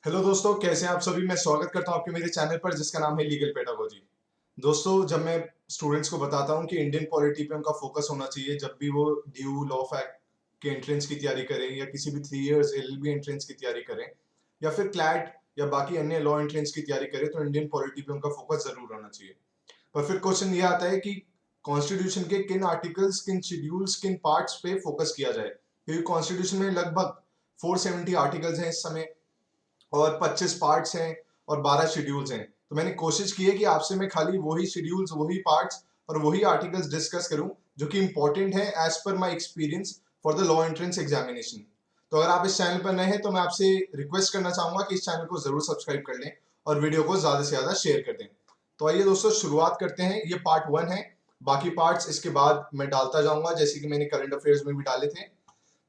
Hello दोस्तों, कैसे हैं आप सभी। मैं स्वागत करता हूं आपके मेरे चैनल पर जिसका नाम है लीगल पेडागोजी। दोस्तों, जब मैं स्टूडेंट्स को बताता हूं कि इंडियन पॉलिटी पे उनका फोकस होना चाहिए जब भी वो ड्यू लॉ फैक्ट के एंट्रेंस की तैयारी करें या किसी भी 3 इयर्स एलएलबी एंट्रेंस की तैयारी करें या फिर क्लैट या बाकी अन्य लॉ एंट्रेंस की तैयारी करें, तो इंडियन पॉलिटी पे उनका फोकस जरूर होना चाहिए। पर फिर क्वेश्चन ये आता है कि कॉन्स्टिट्यूशन के किन आर्टिकल्स, किन शेड्यूल्स, किन पार्ट्स पे फोकस किया जाए, क्योंकि कॉन्स्टिट्यूशन में लगभग 470 आर्टिकल्स हैं इस समय और 25 पार्ट्स हैं और 12 शेड्यूल्स हैं। तो मैंने कोशिश की है कि आपसे मैं खाली वही शेड्यूल्स, वही पार्ट्स और वही आर्टिकल्स डिस्कस करूं जो कि इंपॉर्टेंट है as per my experience for the law entrance examination. तो अगर आप इस चैनल पर नए हैं तो मैं आपसे रिक्वेस्ट करना चाहूंगा कि इस चैनल को जरूर सब्सक्राइब कर लें और वीडियो को ज्यादा से ज्यादा शेयर कर दें। तो आइए दोस्तों, शुरुआत करते हैं। ये पार्ट 1 है, बाकी पार्ट्स इसके बाद मैं डालता जाऊंगा जैसे कि मैंने करंट अफेयर्स में भी डाले थे।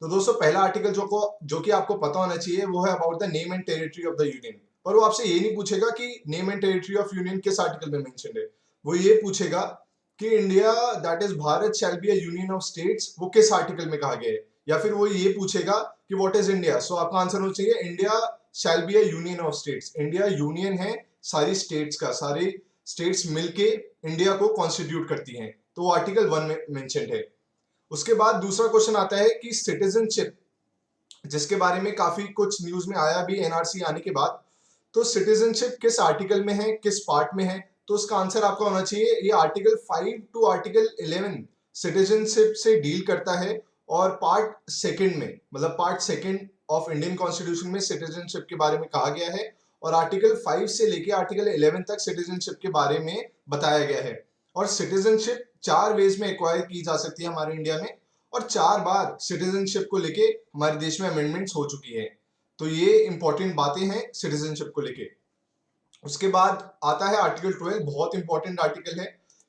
तो दोस्तों, पहला आर्टिकल जो कि आपको पता होना चाहिए वो है about the name and territory of the union. पर वो आपसे ये नहीं पूछेगा कि name and territory of union किस आर्टिकल में मेंशन्ड है। वो ये पूछेगा कि India, that is Bharat, shall be a union of states, वो किस आर्टिकल में कहा गया है। या फिर वो ये पूछेगा कि व्हाट इज इंडिया। सो आपका आंसर होना चाहिए India shall be a union of states. India union है सारी स्टेट्स का, सारी स्टेट्स मिलके इंडिया को कॉन्स्टिट्यूट करती हैं। तो वो आर्टिकल 1 में मेंशन्ड है। उसके बाद दूसरा क्वेश्चन आता है कि सिटीजनशिप, जिसके बारे में काफी कुछ न्यूज में आया भी एनआरसी आने के बाद। तो सिटीजनशिप किस आर्टिकल में है, किस पार्ट में है। तो उसका आंसर आपका होना चाहिए ये आर्टिकल 5 टू आर्टिकल 11 सिटीजनशिप से डील करता है। और पार्ट सेकंड में, मतलब part second of Indian constitution में सिटीजनशिप के बारे में कहा गया है। और आर्टिकल 5 से लेके आर्टिकल 11 तक सिटीजनशिप के बारे में बताया गया है। और सिटीजनशिप 4 वेज में एक्वायर की जा सकती है हमारे इंडिया में, और 4 बार सिटीजनशिप को लेके हमारे देश में अमेंडमेंट्स हो चुकी है। तो ये इंपॉर्टेंट बातें हैं सिटीजनशिप को लेके। उसके बाद आता है आर्टिकल 12, बहुत इंपॉर्टेंट आर्टिकल है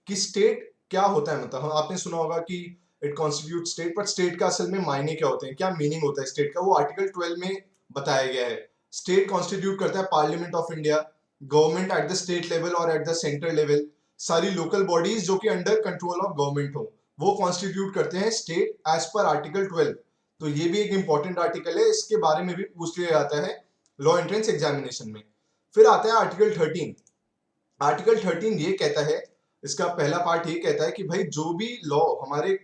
कि स्टेट क्या होता है। मतलब आपने सुना होगा कि इट कॉन्स्टिट्यूट स्टेट, पर स्टेट का असल में मायने क्या होते हैं, क्या मीनिंग होता है स्टेट का, वो आर्टिकल 12 में बताया गया है। स्टेट कॉन्स्टिट्यूट करता है parliament of India, government at the state level और एट द सेंट्रल लेवल, सारी लोकल बॉडीज जो कि अंडर कंट्रोल ऑफ गवर्नमेंट हो, वो कॉन्स्टिट्यूट करते हैं स्टेट एज पर आर्टिकल 12। तो ये भी एक इंपॉर्टेंट आर्टिकल है, इसके बारे में भी पूछ लिया जाता है लॉ एंट्रेंस एग्जामिनेशन में। फिर आता है आर्टिकल 13। आर्टिकल 13 ये कहता है, इसका पहला पार्ट ये कहता है कि भाई जो भी लॉ हमारे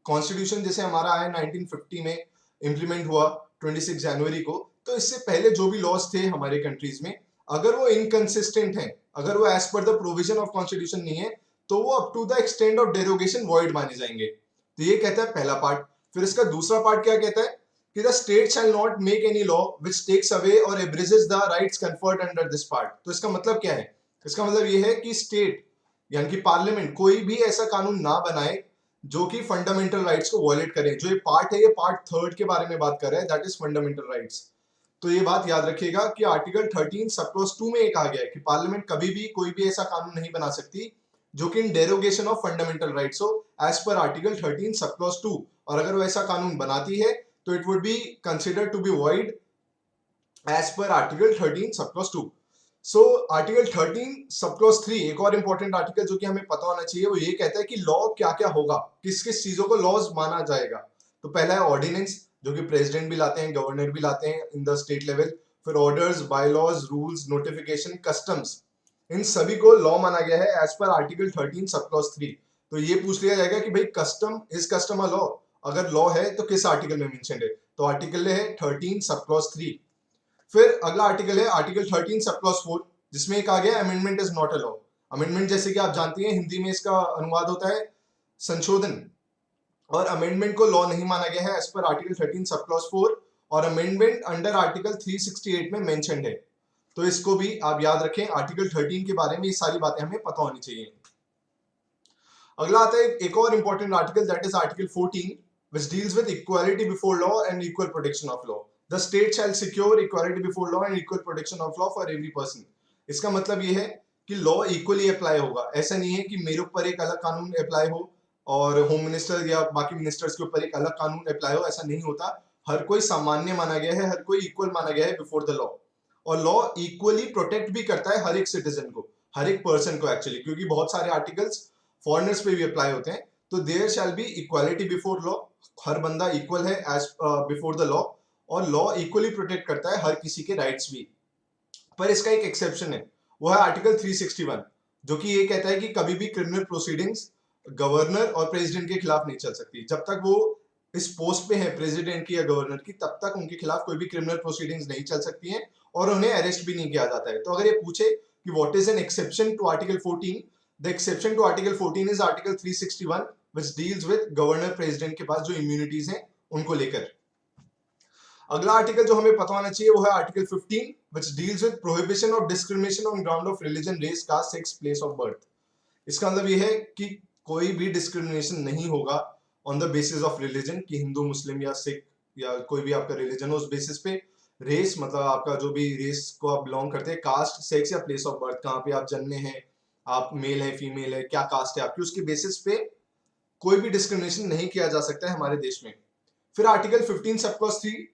कॉन्स्टिट्यूशन, जैसे हमारा आया 1950 में, इंप्लीमेंट हुआ 26 जनवरी को, तो इससे पहले जो भी लॉज थे हमारे कंट्रीज में, अगर वो इनकंसिस्टेंट हैं, अगर वो as per the provision of constitution नहीं है, तो वो up to the extent of derogation void माने जाएंगे। तो ये कहता है पहला पार्ट। फिर इसका दूसरा पार्ट क्या कहता है कि the state shall not make any law which takes away और abridges the rights conferred under this part. तो इसका मतलब क्या है? इसका मतलब ये है कि स्टेट यानी कि पार्लियामेंट कोई भी ऐसा कानून ना बनाए जो कि फंडामेंटल राइट्स को वॉयलेट करे। जो ये पार्ट है, ये पार्ट 3 के बारे में बात कर रहा है, दैट इज फंडामेंटल राइट्स। तो ये बात याद रखिएगा कि आर्टिकल 13 सब क्लॉज 2 में ये कहा गया है कि पार्लियामेंट कभी भी कोई भी ऐसा कानून नहीं बना सकती जो कि in derogation of fundamental rights हो, as per article 13 sub clause 2। और अगर वो ऐसा कानून बनाती है तो it would be considered to be void as per article 13 sub clause 2। So article 13 sub clause 3, एक और इंपॉर्टेंट आर्टिकल जो कि हमें पता होना चाहिए, वो ये कहता है कि लॉ क्या क्या होगा, किस किस चीजों को लॉज माना जाएगा। तो पहला है ऑर्डिनेंस, जो कि प्रेसिडेंट भी लाते हैं, गवर्नर भी लाते हैं इन द स्टेट लेवल। फिर orders, bylaws, rules, notification, customs, इन सभी को लॉ माना गया है as per article 13 sub clause 3। तो ये पूछ लिया जाएगा कि भाई custom, is custom a law? अगर लॉ है तो किस आर्टिकल में मेंशन्ड है? तो आर्टिकल है 13 सब क्लॉज 3। फिर अगला आर्टिकल है आर्टिकल 13 सब क्लॉज 4, जिसमें कहा गया amendment is not a law. Amendment, जैसे कि आप जानती हैं, हिंदी में इसका अनुवाद होता है संशोधन। और अमेंडमेंट को लॉ नहीं माना गया है as per article 13 sub clause 4। और अमेंडमेंट अंडर आर्टिकल 368 में मेंशन्ड है। तो इसको भी आप याद रखें, आर्टिकल 13 के बारे में ये सारी बातें हमें पता होनी चाहिए। अगला आता है एक और important article, that is article 14, which deals with equality before law and equal protection of law. The state shall secure equality before law and equal protection of law for every person. इसका मतलब ये है कि law equally apply होगा। ऐसा नहीं है कि मेरे ऊपर एक अलग कानून अप्लाई हो और होम मिनिस्टर या बाकी मिनिस्टर्स के ऊपर एक अलग कानून अप्लाई हो, ऐसा नहीं होता। हर कोई सामान्य माना गया है, हर कोई इक्वल माना गया है बिफोर द लॉ। और लॉ इक्वली प्रोटेक्ट भी करता है हर एक सिटीजन को, हर एक पर्सन को एक्चुअली, क्योंकि बहुत सारे आर्टिकल्स फॉरेनर्स पे भी अप्लाई होते हैं। तो there shall be equality before law, हर बंदा इक्वल है एज बिफोर द लॉ। और लॉ इक्वली प्रोटेक्ट करता है हर किसी के राइट्स भी। पर इसका एक एक्सेप्शन है, वो है आर्टिकल 361, जो कि ये कहता है कि कभी भी क्रिमिनल प्रोसीडिंग्स गवर्नर और प्रेसिडेंट के खिलाफ नहीं चल सकती। जब तक वो इस पोस्ट पे है प्रेसिडेंट की या गवर्नर की, तब तक उनके खिलाफ कोई भी क्रिमिनल प्रोसीडिंग्स नहीं चल सकती हैं और उन्हें अरेस्ट भी नहीं किया जाता है। तो अगर ये पूछे कि what is an exception to article 14, the exception to article 14 is article 361 which deals with governor president के पास जो इम्यूनिटीज हैं उनको लेकर। अगला आर्टिकल जो हमें पता होना चाहिए वो है article 15 which deals with prohibition of discrimination on ground of religion, race, caste, sex, place of birth। इसका मतलब ये है कि कोई भी डिस्क्रिमिनेशन नहीं होगा on the basis of religion, कि हिंदू, मुस्लिम या सिख या कोई भी आपका रिलीजन हो उस बेसिस पे। रेस मतलब आपका जो भी रेस को आप बिलोंग करते हैं, कास्ट, सेक्स या प्लेस ऑफ बर्थ, कहाँ पे आप जन्मे हैं, आप मेल है फीमेल है, क्या कास्ट है आपकी, उसके बेसिस पे कोई भी डिस्क्रिमिनेशन नहीं किया जा सकता है हमारे देश में। फिर आर्टिकल 15 सब क्लॉज 3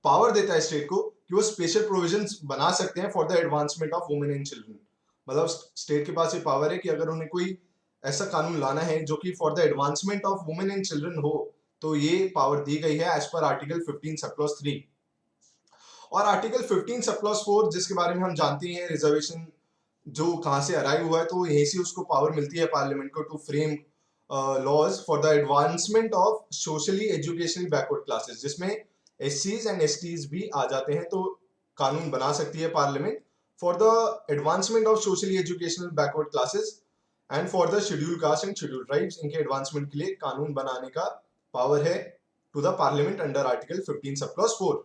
पावर देता है स्टेट को कि वो स्पेशल प्रोविजंस बना सकते हैं for the advancement of women and children. मतलब स्टेट के पास ये पावर है कि अगर उन्हें कोई ऐसा कानून लाना है जो कि for the advancement of women and children हो, तो ये पावर दी गई है as per article 15 sub clause 3। और आर्टिकल 15 सब क्लॉज 4 जिसके बारे में हम जानते हैं रिजर्वेशन जो कहां से अराइव हुआ है, तो यहीं से उसको पावर मिलती है पार्लियामेंट को to frame laws for the advancement of socially educationally backward classes, जिसमें एससीज एंड एसटीज भी आ जाते हैं। तो कानून बना सकती है parliament for the advancement of socially educational backward classes and for the schedule caste and schedule tribes. इनके एडवांसमेंट के लिए कानून बनाने का पावर है to the parliament under article 15 sub clause 4।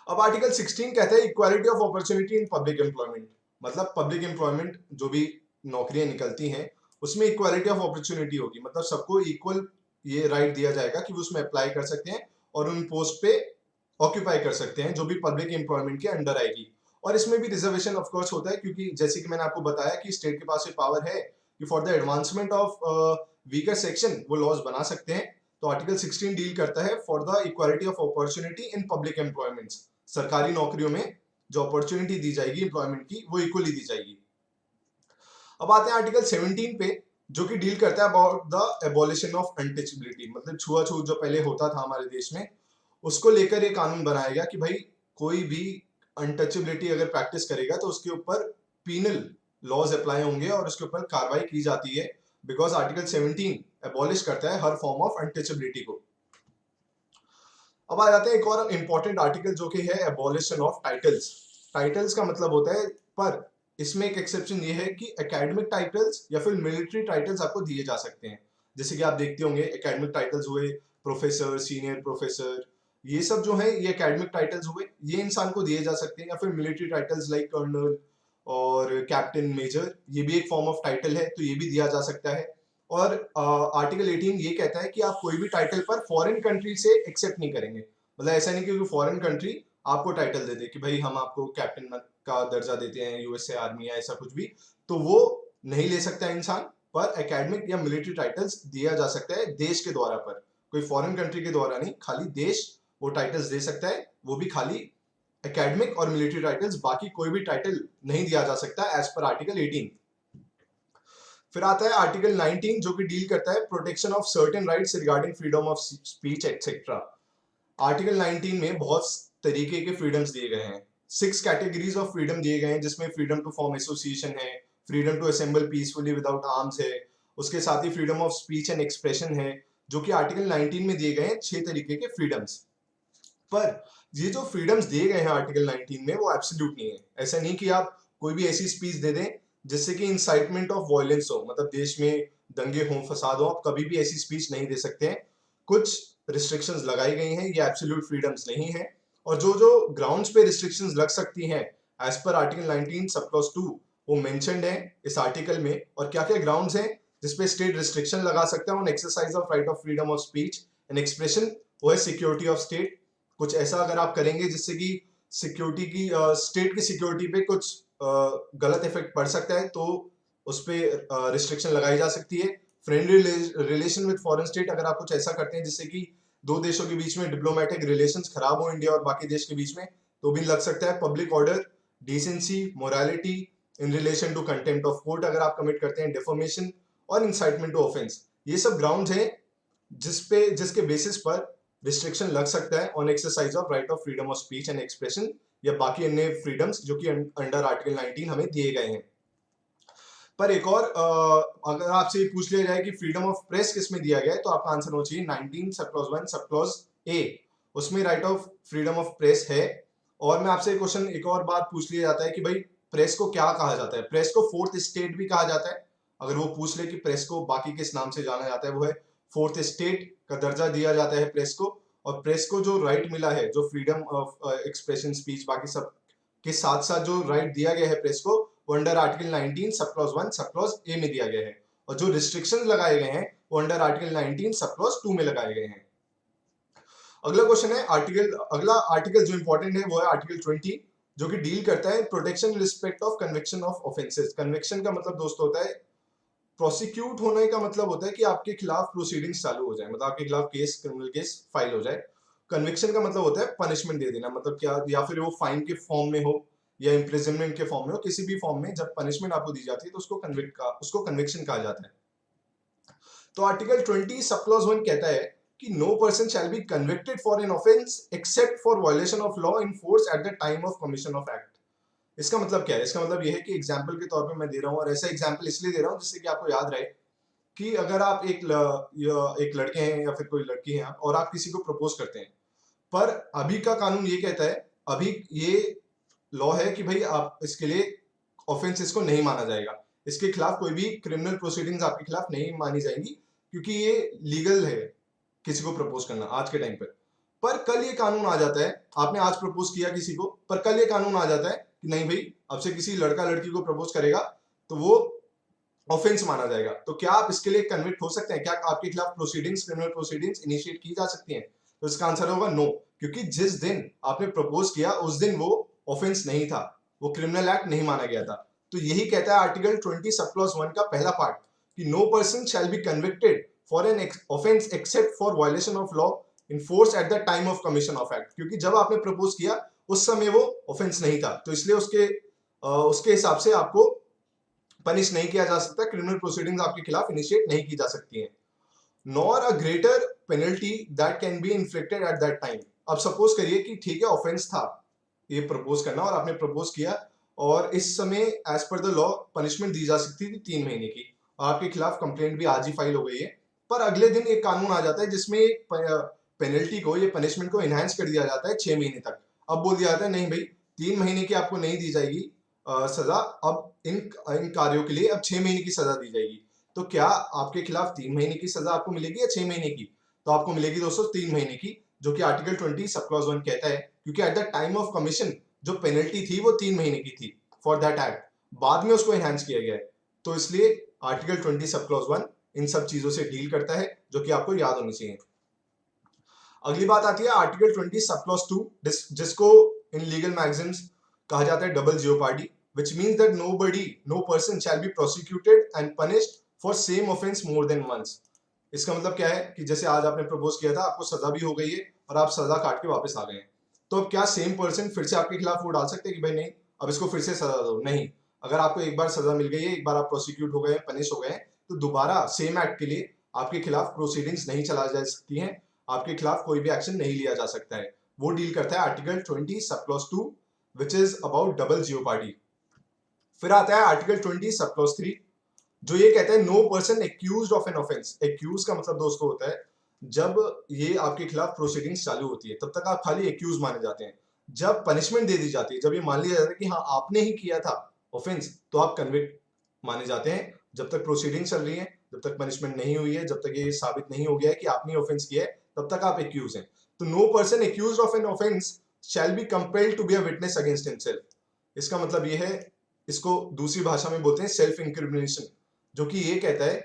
अब आर्टिकल 16 कहता है equality of opportunity in public employment. मतलब पब्लिक एम्प्लॉयमेंट जो भी नौकरियां निकलती हैं उसमें इक्वालिटी ऑफ अपॉर्चुनिटी होगी, मतलब सबको इक्वल ये राइट दिया जाएगा कि वो उसमें अप्लाई कर सकते हैं और उन पोस्ट पे ऑक्यूपाई कर सकते हैं जो भी पब्लिक एम्प्लॉयमेंट के अंडर आएगी। और इसमें भी रिजर्वेशन ऑफ कोर्स होता है, क्योंकि जैसे कि मैंने आपको बताया कि स्टेट के पास ये पावर है कि for the advancement of weaker section वो लॉज बना सकते हैं। तो आर्टिकल 16 डील करता है for the equality of opportunity in public employments. सरकारी नौकरियों में जो अपॉर्चुनिटी दी जाएगी एम्प्लॉयमेंट की वो इक्वली दी जाएगी। अब आते हैं आर्टिकल 17 पे जो कि डील करता है about the abolition of untouchability. मतलब छुआछूत जो पहले होता था हमारे देश में उसको लेकर ये कानून बनाया गया कि भाई कोई भी अनटचेबिलिटी अगर प्रैक्टिस करेगा तो उसके ऊपर पीनल लॉज अप्लाई होंगे और उसके ऊपर कार्रवाई की जाती है, बिकॉज आर्टिकल 17 एबॉलिश करता है हर फॉर्म ऑफ अनटचेबिलिटी को। अब आ जाते हैं एक और इंपॉर्टेंट आर्टिकल जो कि है एबॉलिशन ऑफ टाइटल्स। टाइटल्स का मतलब होता है, पर इसमें एक एक्सेप्शन ये है कि एकेडमिक टाइटल्स या फिर मिलिट्री टाइटल्स आपको दिए जा सकते हैं। जैसे कि आप देखते होंगे एकेडमिक टाइटल्स हुए प्रोफेसर, सीनियर प्रोफेसर, ये सब जो है ये एकेडमिक टाइटल्स हुए, ये इंसान को दिए जा सकते हैं। या फिर मिलिट्री टाइटल्स लाइक कर्नल और कैप्टन, मेजर, ये भी एक फॉर्म ऑफ टाइटल है तो ये भी दिया जा सकता है। और आर्टिकल 18 ये कहता है कि आप कोई भी टाइटल पर फॉरेन कंट्री से एक्सेप्ट नहीं करेंगे। मतलब ऐसा नहीं कि फॉरेन कंट्री आपको टाइटल दे दे कि भाई हम आपको कैप्टन का दर्जा देते हैं यूएसए आर्मी या ऐसा कुछ भी, तो वो नहीं ले सकता इंसान। पर एकेडमिक या मिलिट्री टाइटल्स दिया जा सकता है देश के द्वारा, पर कोई फॉरेन कंट्री के द्वारा नहीं, खाली देश वो टाइटल्स दे सकता है, वो भी खाली एकेडमिक और मिलिट्री टाइटल्स, बाकी कोई भी टाइटल नहीं दिया जा सकता एज पर आर्टिकल 18। फिर आता है आर्टिकल 19 जो कि डील करता है protection of certain rights regarding freedom of speech etcetera. Article 19 में बहुत तरीके के फ्रीडम्स दिए गए हैं, 6 कैटेगरीज ऑफ फ्रीडम दिए गए हैं, जिसमें फ्रीडम टू फॉर्म एसोसिएशन है, freedom to assemble peacefully without arms है, उसके साथ ही freedom of speech and expression है, जो कि आर्टिकल 19 में दिए गए हैं 6 तरीके के फ्रीडम्स। पर ये जो फ्रीडम्स दिए गए हैं आर्टिकल 19 में वो एब्सोल्यूट नहीं है। ऐसा नहीं कि आप कोई भी ऐसी स्पीच दे दें जिससे कि इंसाइटमेंट ऑफ वायलेंस हो, मतलब देश में दंगे हों, फसाद हो, आप कभी भी ऐसी स्पीच नहीं दे सकते हैं। कुछ रिस्ट्रिक्शंस लगाई गई हैं, ये एब्सोल्यूट फ्रीडम्स नहीं है। और जो जो ग्राउंड्स पे रिस्ट्रिक्शंस लग सकती हैं as per article 19 sub clause 2 वो मेंशन्ड है इस आर्टिकल में। और क्या क्या ग्राउंड्स हैं जिसपे स्टेट रिस्ट्रिक्शन लगा सकता है on exercise of right of freedom of speech and expression, वो है सिक्योरिटी ऑफ स्टेट। कुछ ऐसा अगर आप करेंगे जिससे कि सिक्योरिटी की स्टेट की सिक्योरिटी पे कुछ गलत इफेक्ट पड़ सकता है तो उस पर रिस्ट्रिक्शन लगाई जा सकती है। Friendly relation with foreign state, अगर आप कुछ ऐसा करते हैं जिससे कि दो देशों के बीच में डिप्लोमेटिक रिलेशंस खराब हो इंडिया और बाकी देश के बीच में, तो भी लग सकता है। Public order, decency, morality in relation to contempt of court अगर आप कमिट करते हैं, डिफॉर्मेशन और इंसाइटमेंट टू ऑफेंस, ये सब ग्राउंड्स हैं जिसके बेसिस पर रिस्ट्रिक्शन लग सकता है on exercise of right of freedom of speech and expression. या बाकी अन्य फ्रीडम्स जो कि अंडर आर्टिकल 19 हमें दिए गए हैं। पर एक और अगर आपसे ये पूछ लिया जाए कि फ्रीडम ऑफ प्रेस किस में दिया गया है, तो आपका आंसर होना चाहिए 19 सब क्लॉज 1 सब क्लॉज ए, उसमें right of freedom of press है। और मैं आपसे क्वेश्चन एक और बात पूछ लिया जाता है कि भाई प्रेस को क्या कहा जाता है। प्रेस को फोर्थ स्टेट भी कहा जाता है। अगर वो पूछ ले कि प्रेस को बाकी किस नाम से जाना जाता है, वो है फोर्थ स्टेट का दर्जा दिया जाता है प्रेस को। और प्रेस को जो राइट मिला है, जो फ्रीडम ऑफ एक्सप्रेशन, स्पीच, बाकी सब के साथ साथ जो राइट दिया गया है प्रेस को, वो अंडर आर्टिकल 19 सब क्लॉज 1 सब क्लॉज ए में दिया गया है। और जो रिस्ट्रिक्शन लगाए गए हैं वो अंडर आर्टिकल 19 सब क्लॉज 2 में लगाए गए हैं। अगला क्वेश्चन है अगला आर्टिकल जो इंपॉर्टेंट है वो है आर्टिकल 20, जो कि डील करता है protection respect of conviction of offences. Conviction का मतलब दोस्तों होता है, प्रोसिक्यूट होने का मतलब होता है कि आपके खिलाफ प्रोसीडिंग्स चालू हो जाए, मतलब आपके खिलाफ केस, क्रिमिनल केस फाइल हो जाए। कन्विक्शन का मतलब होता है पनिशमेंट दे देना, मतलब क्या, या फिर वो फाइन के फॉर्म में हो या इम्प्रिजनमेंट के फॉर्म में हो, किसी भी फॉर्म में जब पनिशमेंट आपको दी जाती है तो उसको कन्विक्शन कहा जाता है। तो आर्टिकल 20 सब क्लॉज 1 कहता है कि no person shall be convicted for an offence except for violation of law in force at the time of commission of act. इसका मतलब क्या है? इसका मतलब यह है कि एग्जाम्पल के तौर पे मैं दे रहा हूँ, और ऐसा एग्जाम्पल इसलिए दे रहा हूँ जिससे कि आपको याद रहे कि अगर आप एक लड़के हैं या फिर कोई लड़की है और आप किसी को प्रपोज करते हैं, पर अभी का कानून ये कहता है, अभी ये लॉ है कि भाई आप इसके लिए ऑफेंस इसको नहीं माना जाएगा, इसके खिलाफ कोई भी क्रिमिनल प्रोसीडिंग्स आपके खिलाफ नहीं मानी जाएंगी, क्योंकि ये लीगल है किसी को प्रपोज करना आज के टाइम पर कल ये कानून आ जाता है, आपने आज प्रपोज किया किसी को, पर कल ये कानून आ जाता है कि नहीं भाई, अब से किसी लड़का लड़की को प्रपोज करेगा तो वो ऑफेंस माना जाएगा। तो क्या आप इसके लिए कन्विक्ट हो सकते हैं? क्या आपके खिलाफ प्रोसीडिंग्स, क्रिमिनल प्रोसीडिंग्स इनिशिएट की जा सकती हैं? तो इसका आंसर होगा नो, क्योंकि जिस दिन आपने प्रपोज किया उस दिन वो ऑफेंस नहीं था, वो क्रिमिनल एक्ट नहीं माना गया था। तो यही कहता है आर्टिकल 20 सब क्लॉज 1 का पहला पार्ट कि no person shall be convicted for an offence except for violation of law in force at the time of commission of act. क्योंकि जब आपने प्रपोज किया उस समय वो ऑफेंस नहीं था, तो इसलिए उसके हिसाब से आपको पनिश नहीं किया जा सकता, क्रिमिनल प्रोसीडिंग्स आपके खिलाफ इनिशिएट नहीं की जा सकती हैं। Nor a greater penalty that can be inflicted at that time. अब सपोज करिए कि ठीक है, ऑफेंस था ये प्रपोज करना और आपने प्रपोज किया, और इस समय as per the law punishment दी जा सकती थी 3 महीने की, और आपके खिलाफ कंप्लेंट भी आज ही फाइल हो गई है। पर अगले दिन एक कानून आ जाता है जिसमें पेनल्टी को, ये पनिशमेंट को इनहांस कर दिया जाता है 6 महीने तक। अब बोल दिया जाता है नहीं भाई, 3 महीने की आपको नहीं दी जाएगी सजा, अब इन कार्यों के लिए अब 6 महीने की सजा दी जाएगी। तो क्या आपके खिलाफ 3 महीने की सजा आपको मिलेगी या 6 महीने की? तो आपको मिलेगी दोस्तों 3 महीने की, जो कि आर्टिकल 20 सब क्लॉज 1 कहता है, क्योंकि eight the time of commission जो पेनल्टी थी वो 3 महीने की थी फॉर दैट एक्ट, बाद में उसको एनहांस किया गया है। तो इसलिए आर्टिकल 20 सब क्लॉज 1 इन सब चीजों से डील करता है, जो कि आपको याद होनी चाहिए। अगली बात आती है आर्टिकल 20 सब क्लॉज 2, जिसको इन लीगल मैगजीन्स कहा जाता है double jeopardy, which means that no person shall be prosecuted and punished for same offense more than once। इसका मतलब क्या है कि जैसे आज आपने प्रपोज किया था, आपको सजा भी हो गई है और आप सजा काट के वापस आ गए हैं, तो अब क्या सेम पर्सन फिर से आपके खिलाफ वो डाल सकते हैं कि भाई नहीं अब इसको फिर से सजा दो? नहीं। अगर आपको एक बार सजा मिल गई है, एक बार आप प्रोसिक्यूट हो गए, पनिश हो गए, तो दोबारा सेम एक्ट के लिए आपके खिलाफ प्रोसीडिंग्स नहीं चला जा सकती हैं, आपके खिलाफ कोई भी एक्शन नहीं लिया जा सकता है। वो डील करता है article 20 sub clause 2, which is about double jeopardy. फिर आता है आर्टिकल 20 सब क्लॉज 3, जो ये कहता है no person accused of an offence. Accuse का मतलब दोस्तों होता है जब ये आपके खिलाफ प्रोसीडिंग्स चालू होती है तब तक आप खाली एक्यूज माने जाते हैं। जब पनिशमेंट दे दी जाती है, जब ये मान लिया जाता है कि हाँ आपने ही किया था ऑफेंस, तो आप कन्विक्ट माने जाते हैं। जब तक प्रोसीडिंग चल रही है, जब तक पनिशमेंट नहीं हुई है, जब तक ये साबित नहीं हो गया है कि आपने ऑफेंस किया है, तब तक आप एक्यूज हैं। तो no person accused of an offence shall be compelled to be a witness against himself. इसका मतलब ये है, इसको दूसरी भाषा में बोलते हैं सेल्फ इंक्रिमिनेशन, जो कि ये कहता है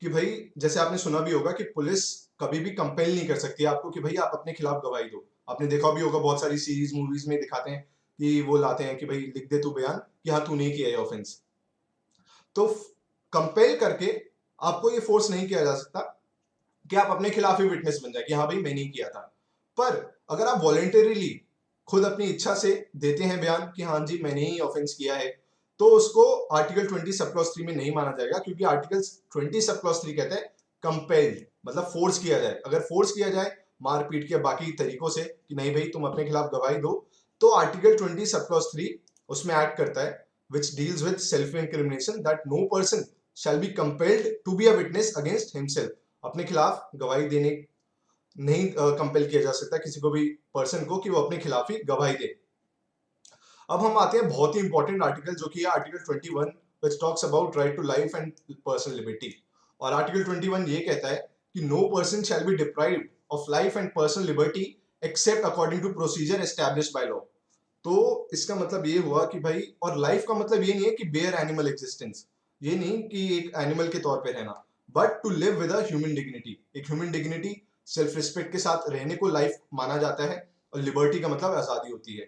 कि भाई जैसे आपने सुना भी होगा कि पुलिस कभी भी कंपेल नहीं कर सकती आपको कि भाई आप अपने खिलाफ गवाही दो। आपने देखा भी होगा, बहुत सारी सीरीज मूवीज में दिखाते हैं कि वो लाते हैं कि भाई लिख दे तू बयान कि हाँ तू नहीं किया है ऑफेंस। तो कंपेल करके आपको ये फोर्स नहीं किया जा सकता कि आप अपने खिलाफ ही विटनेस बन जाए कि हाँ भाई मैं नहीं किया था। पर अगर आप वॉलेंटरीली खुद अपनी इच्छा से देते हैं बयान कि हाँ जी मैंने ही ऑफेंस किया है, तो उसको आर्टिकल 20 सब क्लॉज 3 में नहीं माना जाएगा, क्योंकि आर्टिकल 20 सब क्लॉज 3 कहता है कंपेल्ड, मतलब फोर्स किया जाए। अगर फोर्स किया जाए मारपीट के बाकी तरीकों से कि नहीं भाई तुम अपने खिलाफ गवाही दो, तो आर्टिकल 20 सब क्लॉज 3 उसमें ऐड करता है which deals with self incrimination that no person shall be compelled to be a witness against himself. अपने खिलाफ गवाही देने नहीं कंपेल किया जा सकता किसी को भी पर्सन को कि वो अपने खिलाफ ही गवाही दे। अब हम आते हैं बहुत ही इंपॉर्टेंट आर्टिकल जो कि है article 21 which talks about right to life and personal liberty। और आर्टिकल 21 ये कहता है कि no person shall be deprived of life and personal liberty except according to procedure established by law। तो इसका मतलब ये हुआ कि भाई, और लाइफ का मतलब ये नहीं है कि बेयर एनिमल एग्जिस्टेंस, ये नहीं कि एक एनिमल के तौर पे रहना, but to live with a human dignity. एक ह्यूमन डिग्निटी सेल्फ रिस्पेक्ट के साथ रहने को लाइफ माना जाता है, और लिबर्टी का मतलब आजादी होती है।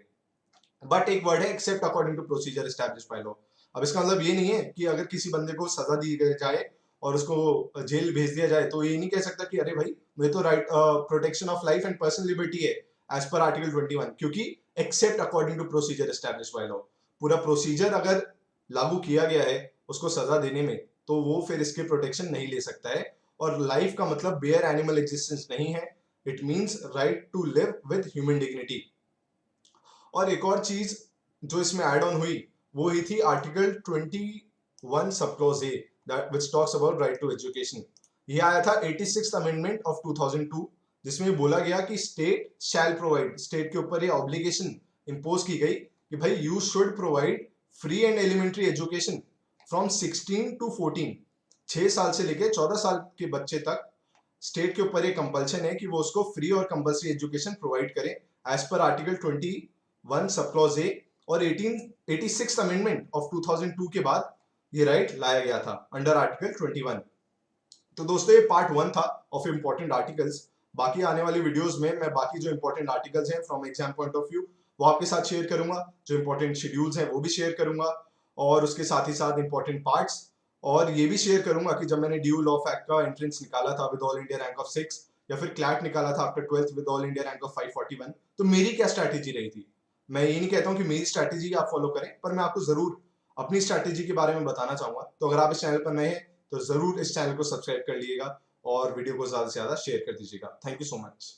बट एक वर्ड है except according to procedure established by law. अब इसका मतलब ये नहीं है कि अगर किसी बंदे को सजा दी जाए और उसको जेल भेज दिया जाए तो ये नहीं कह सकता कि अरे भाई मुझे तो right protection of life and personal liberty है एज पर आर्टिकल 21, क्योंकि except according to procedure established by law. पूरा प्रोसीजर अगर लागू किया गया है उसको सजा देने में, तो वो फिर इसके प्रोटेक्शन नहीं ले सकता है। और लाइफ का मतलब बेयर एनिमल एग्जिस्टेंस नहीं है, it means right to live with human dignity. और एक और चीज जो इसमें ऐड ऑन हुई वो ही थी article 21 sub clause A which talks about right to education. ये आया था 86th अमेंडमेंट ऑफ 2002, जिसमें बोला गया कि स्टेट शैल प्रोवाइड, स्टेट के ऊपर ये ऑब्लिगेशन इंपोज की गई कि भाई you should provide free and elementary education from 16 to 14, 6 साल से लेके 14 साल के बच्चे तक स्टेट के ऊपर ये कंपल्शन है कि वो उसको फ्री और कंपल्सरी एजुकेशन प्रोवाइड करें as per article 21 sub clause ए। और 86th अमेंडमेंट ऑफ 2002 के बाद ये राइट लाया गया था अंडर आर्टिकल 21। तो दोस्तों ये पार्ट 1 था ऑफ इंपॉर्टेंट आर्टिकल्स। बाकी आने वाली वीडियोस में मैं बाकी जो इंपॉर्टेंट आर्टिकल्स हैं from exam point of view वो आपके साथ शेयर करूंगा, जो इंपॉर्टेंट शेड्यूल्स हैं वो भी शेयर करूंगा, और उसके साथ ही साथ इंपॉर्टेंट पार्ट्स। और ये भी शेयर करूंगा कि जब मैंने ड्यू लॉ फैक्ट का एंट्रेंस निकाला था with all India rank of 6, या फिर क्लैट निकाला था after 12th with all India rank of 541, तो मेरी क्या स्ट्रैटेजी रही थी। मैं ये नहीं कहता हूँ कि मेरी स्ट्रैटेजी आप फॉलो करें, पर मैं आपको जरूर अपनी स्ट्रैटेजी के बारे में बताना चाहूंगा। तो अगर आप इस चैनल पर नए हैं तो जरूर इस चैनल को सब्सक्राइब कर लीजिएगा और वीडियो को ज्यादा से ज्यादा शेयर कर दीजिएगा। Thank you so much.